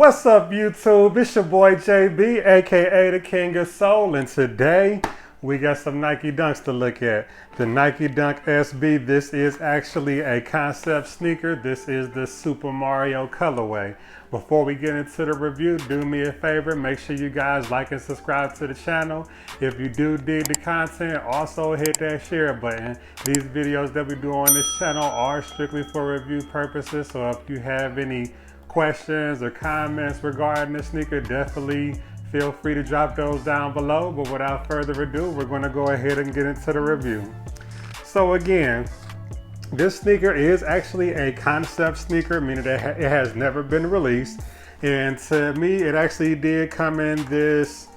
What's up, YouTube? It's your boy JB, aka the King of Soul, and today we got some Nike Dunks to look at. The Nike Dunk SB. This is actually a concept sneaker. This is the Super Mario colorway. Before we get into the review, do me a favor, make sure you guys like and subscribe to the channel. If you do dig the content, also hit that share button. These videos that we do on this channel are strictly for review purposes, so if you have any questions or comments regarding the sneaker, definitely feel free to drop those down below. But without further ado, we're going to go ahead and get into the review. So again, this sneaker is actually a concept sneaker, meaning that it has never been released. And to me, it actually did come in this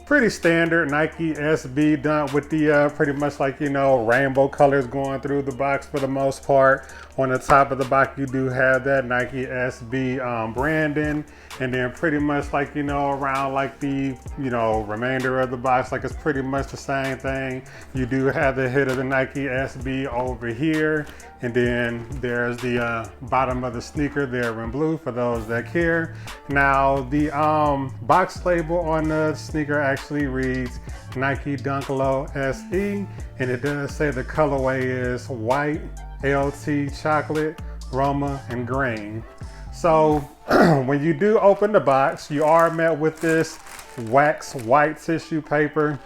pretty standard Nike SB Dunk with the pretty much like, you know, rainbow colors going through the box for the most part. On the top of the box, you do have that Nike SB branding, and then pretty much like, you know, around like the, you know, remainder of the box, like it's pretty much the same thing. You do have the hit of the Nike SB over here, and then there's the bottom of the sneaker there in blue for those that care. Now the box label on the sneaker actually reads Nike Dunk Low SE, and it does say the colorway is white, LT chocolate, Roma, and green. So when you do open the box, you are met with this wax white tissue paper.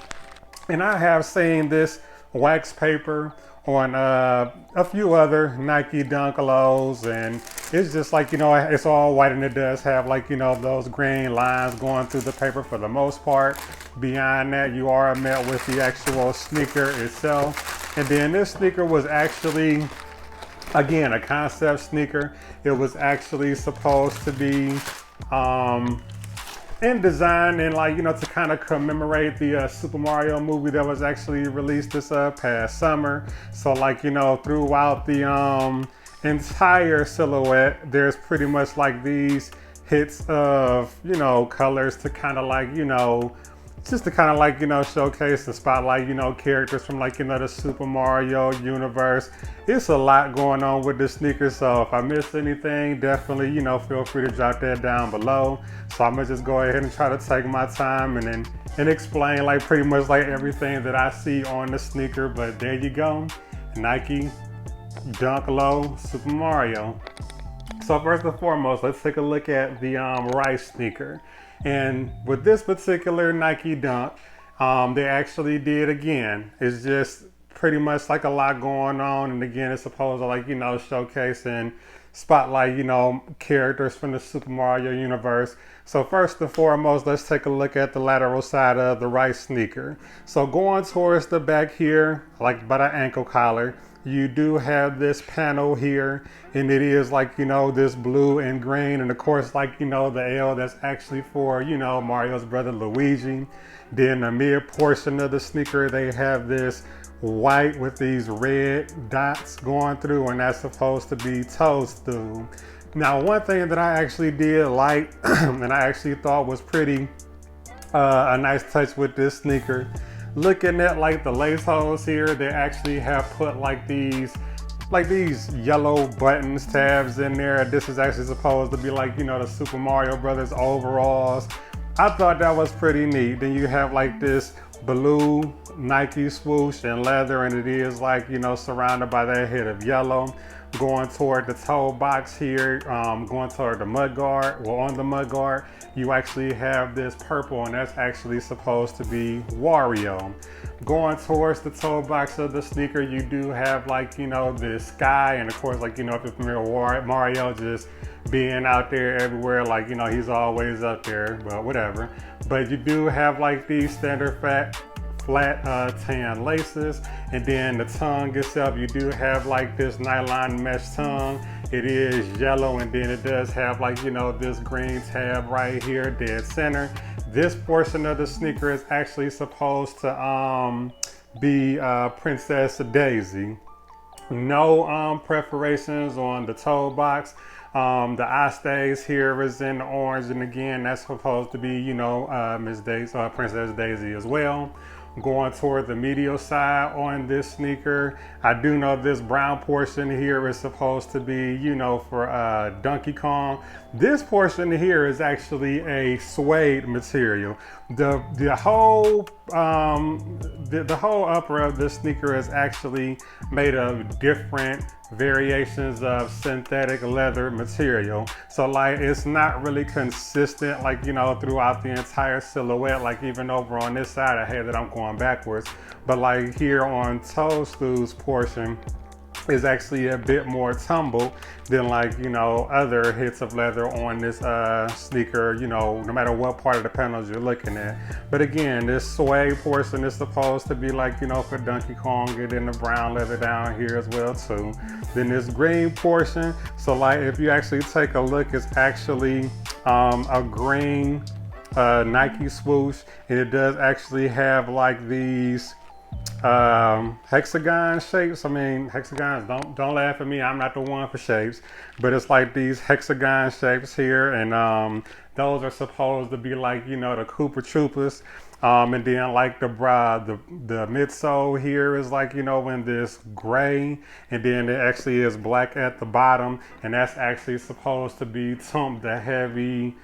And I have seen this wax paper on a few other Nike Dunk Lows, and it's just like, you know, it's all white, and it does have like, you know, those green lines going through the paper for the most part. Beyond that, you are met with the actual sneaker itself. And then this sneaker was actually, again, a concept sneaker. It was actually supposed to be in design and, like, you know, to kind of commemorate the Super Mario movie that was actually released this past summer. So, like, you know, throughout the entire silhouette, there's pretty much like these hits of, you know, colors to kind of like, you know, just to kind of like, you know, showcase and spotlight, you know, characters from like, you know, the Super Mario universe. It's a lot going on with the sneaker, so if I missed anything, definitely, you know, feel free to drop that down below. So I'm gonna just go ahead and try to take my time and explain like pretty much like everything that I see on the sneaker. But there you go, Nike Dunk Low Super Mario. So first and foremost, let's take a look at the right sneaker. And with this particular Nike Dunk, they actually did, again, it's just pretty much like a lot going on. And again, it's supposed to, like, you know, showcase and spotlight, you know, characters from the Super Mario universe. So first and foremost, let's take a look at the lateral side of the right sneaker. So going towards the back here, like by the ankle collar, you do have this panel here, and it is like, you know, this blue and green, and of course, like, you know, the L that's actually for, you know, Mario's brother Luigi. Then the mid portion of the sneaker, they have this white with these red dots going through, and that's supposed to be toadstool. Now, one thing that I actually did like and I actually thought was pretty a nice touch with this sneaker, looking at like the lace holes here, they actually have put like these yellow buttons tabs in there. This is actually supposed to be like, you know, the Super Mario Brothers overalls. I thought that was pretty neat. Then you have like this blue Nike swoosh and leather, and it is like, you know, surrounded by that hit of yellow. Going toward the toe box here, going toward the mud guard, well, on the mud guard, you actually have this purple, and that's actually supposed to be Wario. Going towards the toe box of the sneaker, you do have like, you know, this sky, and of course, like, you know, if you're familiar with Mario just being out there everywhere, like, you know, he's always up there, but whatever. But you do have like these standard flat tan laces, and then the tongue itself, you do have like this nylon mesh tongue. It is yellow, and then it does have like, you know, this green tab right here, dead center. This portion of the sneaker is actually supposed to be Princess Daisy. No perforations on the toe box. The eye stays here is in orange, and again, that's supposed to be, you know, Princess Daisy as well. going toward the medial side on this sneaker. I do know this brown portion here is supposed to be, you know, for Donkey Kong. This portion here is actually a suede material. The whole upper of this sneaker is actually made of different variations of synthetic leather material. So like it's not really consistent, like, you know, throughout the entire silhouette. Like even over on this side, I hate that I'm going backwards, but like here on Toadstool's portion is actually a bit more tumble than, like, you know, other hits of leather on this sneaker, you know, no matter what part of the panels you're looking at. But again, this suede portion is supposed to be like, you know, for Donkey Kong, and then the brown leather down here as well too. Then this green portion, so like if you actually take a look, it's actually a green Nike swoosh, and it does actually have like these hexagon shapes. I mean, hexagons, don't laugh at me, I'm not the one for shapes, but it's like these hexagon shapes here, and those are supposed to be like, you know, the Koopa Troopas. And then like the midsole here is like, you know, in this gray, and then it actually is black at the bottom, and that's actually supposed to be the heavy,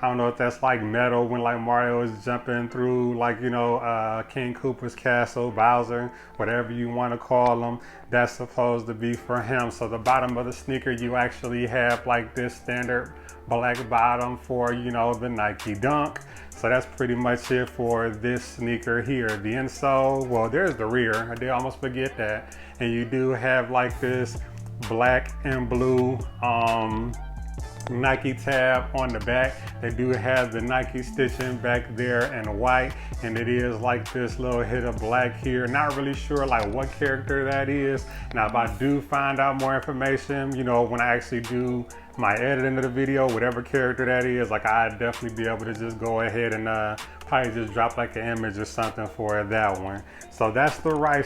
I don't know if that's like metal when like Mario is jumping through, like, you know, King Koopa's castle, Bowser, whatever you want to call them, that's supposed to be for him. So the bottom of the sneaker, you actually have like this standard black bottom for, you know, the Nike Dunk. So that's pretty much it for this sneaker here. The insole, well, there's the rear. I did almost forget that. And you do have like this black and blue Nike tab on the back. They do have the Nike stitching back there in white, and it is like this little hit of black here. Not really sure like what character that is. Now if I do find out more information, you know, when I actually do my editing of the video, whatever character that is, like I'd definitely be able to just go ahead and probably just drop like an image or something for that one. So that's the right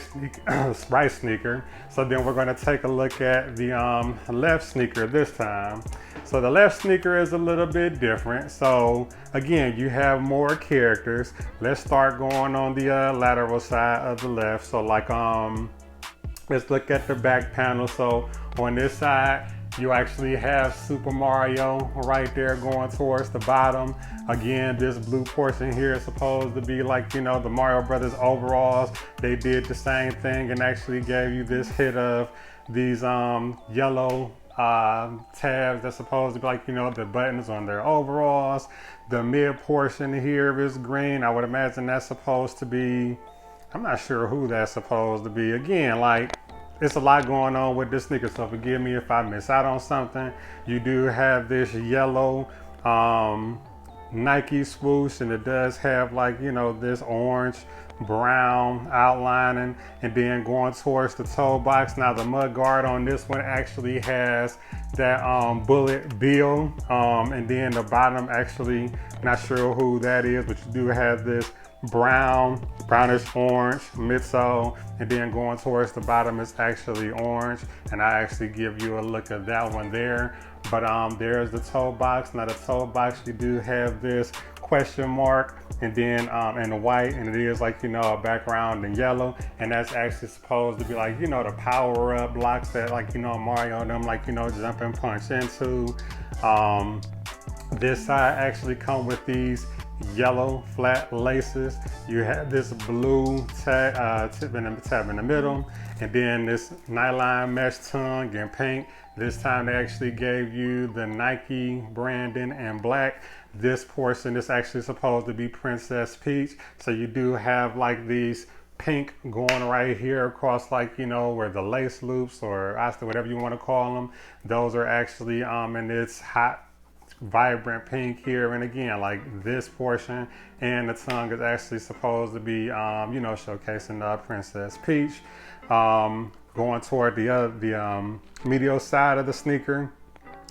sneaker. So then we're gonna take a look at the left sneaker this time. So the left sneaker is a little bit different. So again, you have more characters. Let's start going on the lateral side of the left. So like, let's look at the back panel. So on this side, you actually have Super Mario right there going towards the bottom. Again, this blue portion here is supposed to be like, you know, the Mario Brothers overalls. They did the same thing and actually gave you this hit of these yellow tabs that's supposed to be like, you know, the buttons on their overalls. The mid portion here is green. I would imagine that's supposed to be, I'm not sure who that's supposed to be. Again, like, it's a lot going on with this sneaker, so forgive me if I miss out on something. You do have this yellow Nike swoosh, and it does have like, you know, this orange brown outlining, and then going towards the toe box. Now the mud guard on this one actually has that bullet bill, and then the bottom, actually not sure who that is, but you do have this brownish orange midsole, and then going towards the bottom is actually orange, and I actually give you a look at that one there. But there's the toe box. Now the toe box, you do have this question mark, and then in white, and it is like, you know, a background in yellow, and that's actually supposed to be like, you know, the power up blocks that, like, you know, Mario and them, like, you know, jump and punch into. This side actually come with these yellow flat laces. You have this blue tab in the middle, and then this nylon mesh tongue and pink. This time they actually gave you the Nike branding in black. This portion is actually supposed to be Princess Peach. So you do have like these pink going right here across, like, you know, where the lace loops, or whatever you want to call them, those are actually in its hot vibrant pink here. And again, like, this portion and the tongue is actually supposed to be you know, showcasing Princess Peach. Going toward the medial side of the sneaker,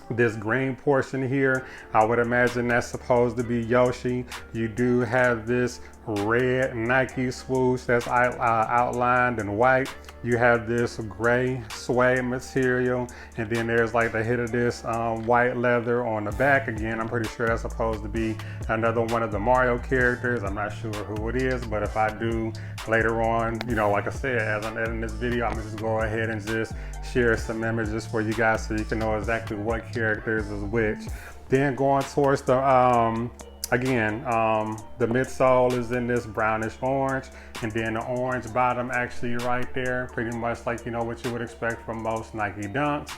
this green portion here, I would imagine that's supposed to be Yoshi. You do have this red Nike swoosh that's outlined in white. You have this gray suede material, and then there's like the hit of this white leather on the back. Again, I'm pretty sure that's supposed to be another one of the Mario characters. I'm not sure who it is, but if I do later on, you know, like I said, as I'm editing this video, I'm gonna just go ahead and just share some images for you guys so you can know exactly what characters is which. Then going towards the the midsole is in this brownish orange, and then the orange bottom actually right there, pretty much like, you know, what you would expect from most Nike Dunks.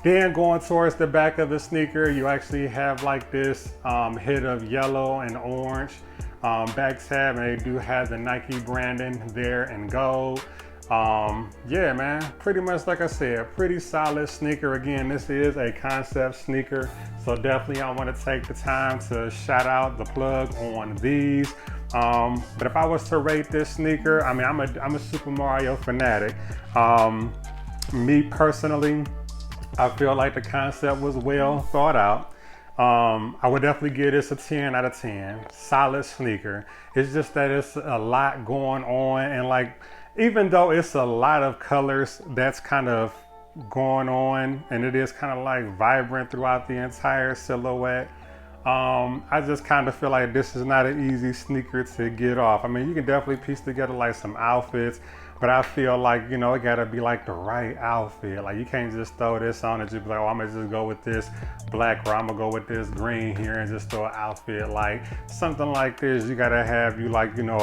Then going towards the back of the sneaker, you actually have like this hit of yellow and orange back tab, and they do have the Nike branding there in gold. Yeah, man, pretty much like I said, pretty solid sneaker. Again, this is a concept sneaker, so definitely I want to take the time to shout out the plug on these. But if I was to rate this sneaker, I mean, I'm a Super Mario fanatic. Me personally, I feel like the concept was well thought out. I would definitely give this a 10 out of 10. Solid sneaker. It's just that it's a lot going on, and like, even though it's a lot of colors that's kind of going on, and it is kind of like vibrant throughout the entire silhouette, I just kind of feel like this is not an easy sneaker to get off. I mean, you can definitely piece together like some outfits, but I feel like, you know, it gotta be like the right outfit. Like, you can't just throw this on and just be like, oh, I'm gonna just go with this black, or I'm gonna go with this green here and just throw an outfit. Like, something like this, you gotta have, you like, you know,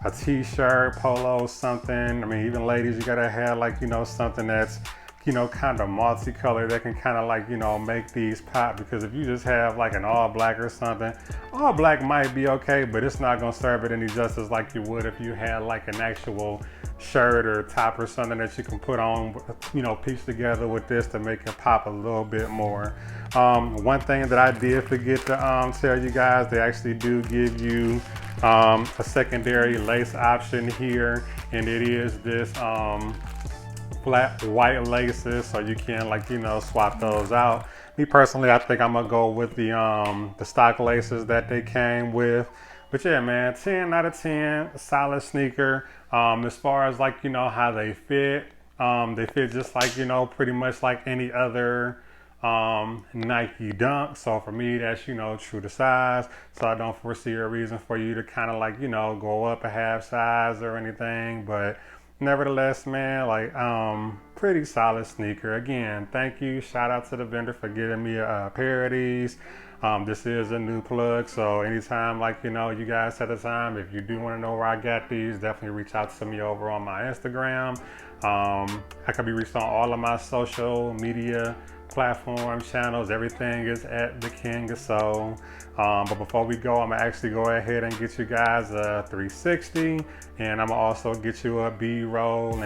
a t-shirt, polo, something. I mean, even ladies, you gotta have like, you know, something that's, you know, kind of multicolored that can kind of like, you know, make these pop. Because if you just have like an all black or something, all black might be okay, but it's not gonna serve it any justice like you would if you had like an actual shirt or top or something that you can put on, you know, piece together with this to make it pop a little bit more. One thing that I did forget to tell you guys, they actually do give you a secondary lace option here, and it is this flat white laces, so you can, like, you know, swap those out. Me personally, I think I'm gonna go with the stock laces that they came with. But yeah, man, 10 out of 10, solid sneaker. As far as like, you know, how they fit just like, you know, pretty much like any other Nike Dunk. So for me, that's, you know, true to size. So I don't foresee a reason for you to kind of like, you know, go up a half size or anything. But nevertheless, man, like, pretty solid sneaker. Again, thank you. Shout out to the vendor for giving me a pair of these. This is a new plug, so anytime, like, you know, you guys set the time, if you do want to know where I got these, definitely reach out to me over on my Instagram. I can be reached on all of my social media platform channels. Everything is at the King of Soul. But before we go, I'm gonna actually go ahead and get you guys a 360, and I'm gonna also get you a B-roll.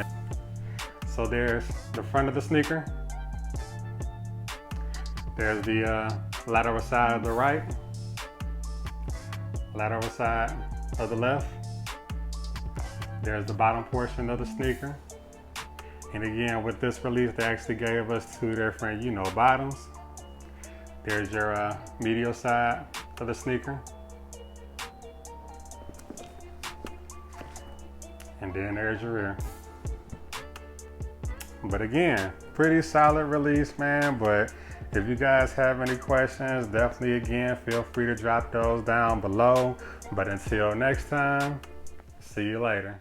So there's the front of the sneaker. There's the lateral side of the right, lateral side of the left. There's the bottom portion of the sneaker. And again, with this release, they actually gave us two different, you know, bottoms. There's your medial side of the sneaker. And then there's your rear. But again, pretty solid release, man. But if you guys have any questions, definitely, again, feel free to drop those down below. But until next time, see you later.